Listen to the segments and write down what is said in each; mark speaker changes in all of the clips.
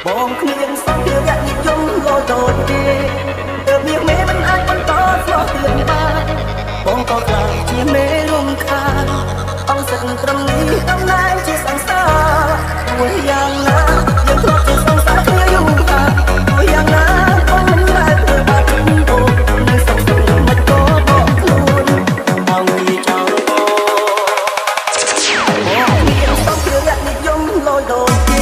Speaker 1: បងគ្មានសង្ឃារៈនិយមលោដូចគេទើបនាងមេមិនអាចបន្តស្លោះទឿនបានបងក៏ខ្លាចជាមេរំខានអង្គសិទ្ធត្រឹមនេះតំណែងជាសង្សារមួយយ៉ាងណាយើងធ្លាប់ជាសង្សារគ្នាយូរហើយមួយយ៉ាងណាបងមិនដែលធ្វើបាបអូនៅសង្សារមិនក៏បកខ្លួនបងជាចောင်းបងមានសង្ឃារៈនិយមលោដូចគេ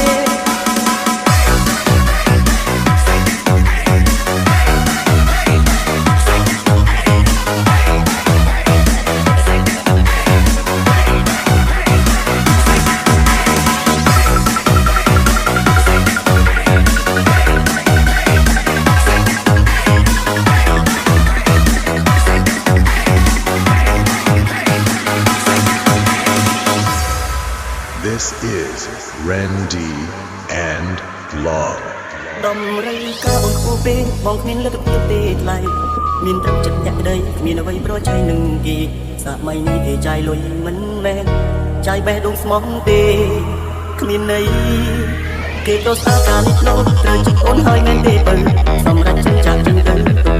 Speaker 2: This is Randy and Vlog
Speaker 1: ដំរីក៏អូនគូពេកបងគ្មានលទ្ធភាពទេថ្លៃមានទឹកចិត្តអ្នកក្តីគ្មានអ្វីប្រឆាំងនឹងគេសម័យនេះគេចាយលុយមិនមែនចាយបេះដូងស្មោះទេគ្មានន័យគេក៏ស្ដាប់ការនេះនោះត្រូវចិត្តអូនហើយមែនទេបើសម្រាប់ចិញ្ចាក់ចិញ្ទៅ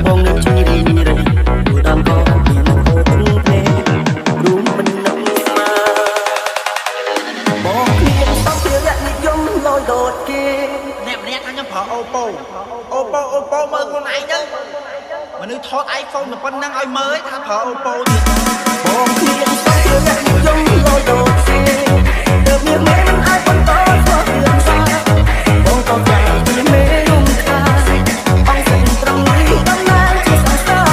Speaker 1: បងនឹងជួយរីងរៃគូដើមក៏មានអូនទេរួមមិននឹងស្មាបងគ្មានសង្ឃារៈនិយមលោដូចគេ
Speaker 3: អ្នកម្នាក់ថាខ្ញុំប្រើអូប៉ូមើលខ្លួនឯងទៅមនុស្សថត iPhone តែប៉ុណ្្នឹងឲ្យមើលថាប្រើអូប៉ូទៀត
Speaker 1: បងគ្មានសង្ឃារៈនិយមលោដូចគេទើបមានមេមិនអាចបន្តស្លោះទឿនសាបងក៏ខ្លាចជាមេរំខានអង្គសិទ្ធត្រឹមនេះតំណែងជាសង្សារ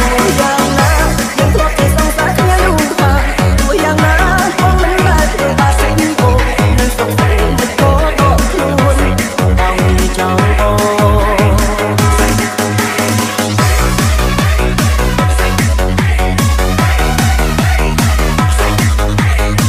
Speaker 1: មួយយ៉ាងណាយើងធ្លាប់ជាសង្សារគ្នាយូរហើយមួយយ៉ាងណាបងមិនដែលធ្វើបាបសិនបងនៅសង្សារមិនក៏ដកខ្លួនបងជាចောင်းបង
Speaker 2: This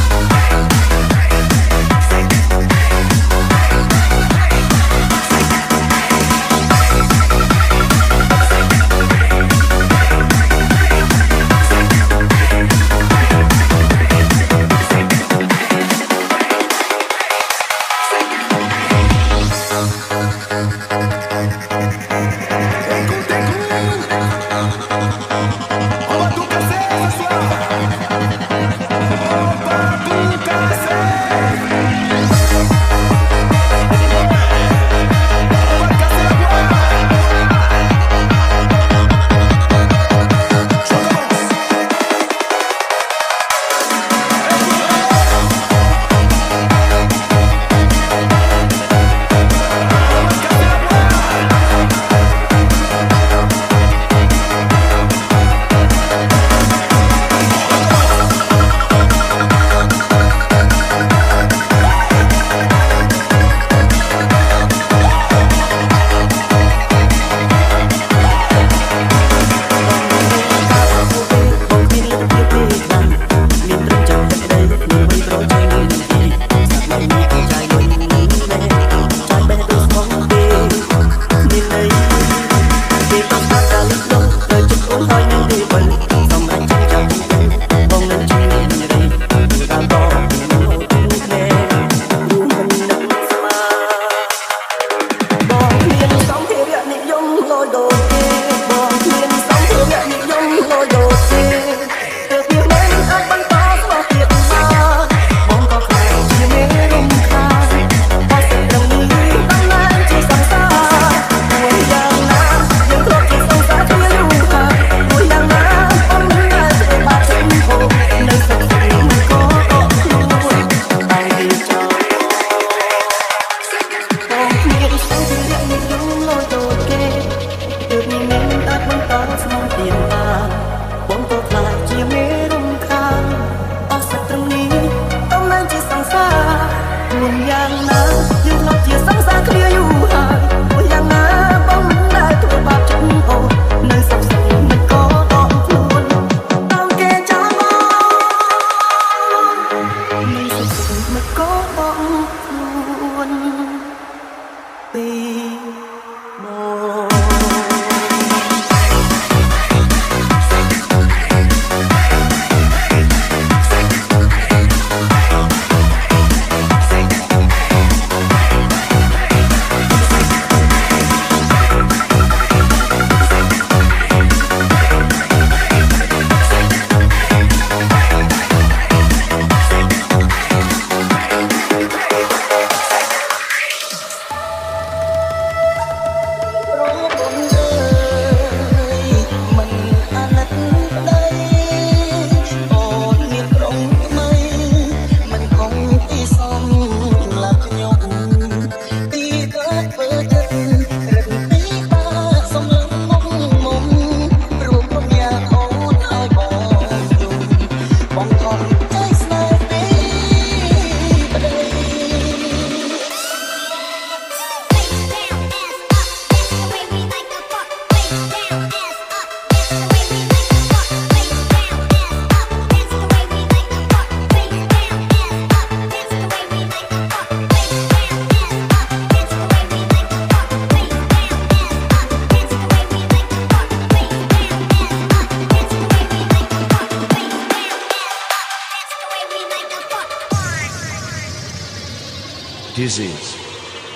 Speaker 2: This is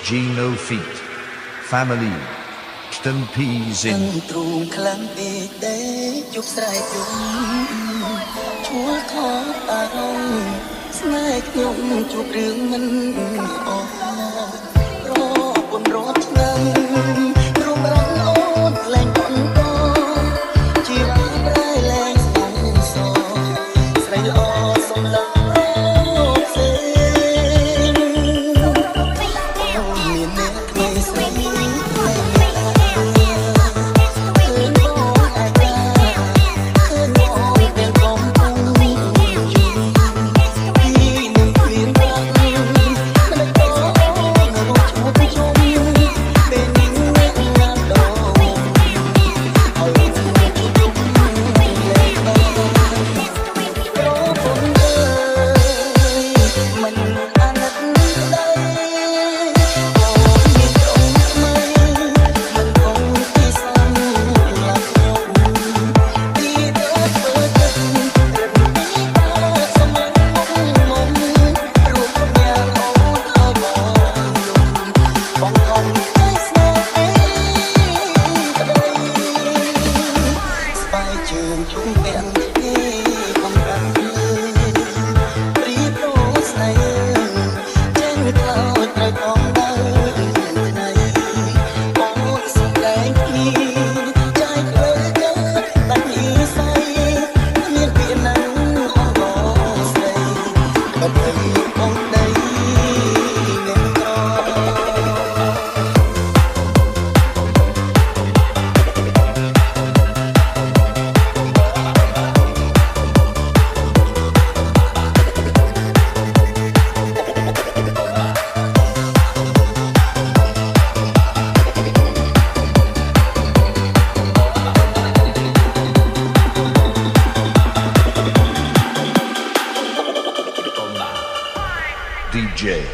Speaker 2: Gino Feet Family ខ្ទឹម Peas in
Speaker 1: ទ្រូងខ្លាំងពេកទេជប់ស្រែកយំឈួលខកអារម្មណ៍ស្នេហ៍ខ្ញុំជួបរឿងមិនអស់រពុនរត់ឆ្នាំរំរងអូនលែងបន្តជីវិតប្រែលែងស្ងសស្រីល្អសុំឡើងផ្សេងមានអ្នកថ្មីស្រី
Speaker 2: DJ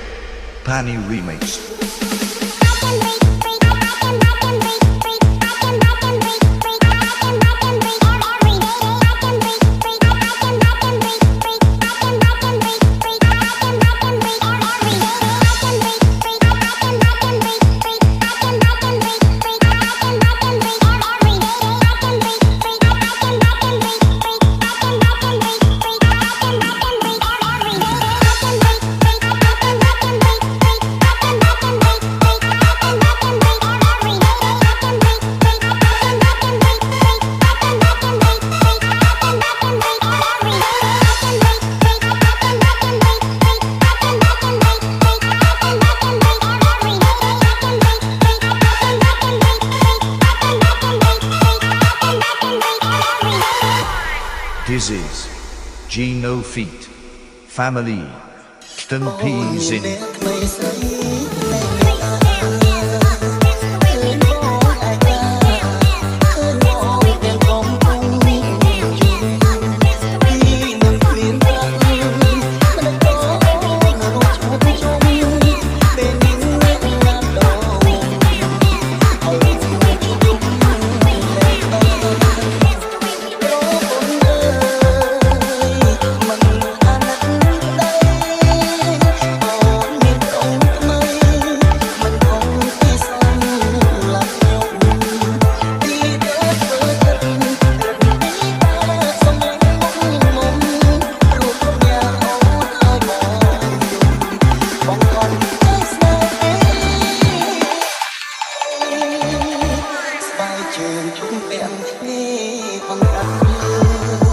Speaker 2: Pani Remix This is Gino Feet Family ខ្ទឹម Peas inជើងជុំពាក់គ្នាផងកាត់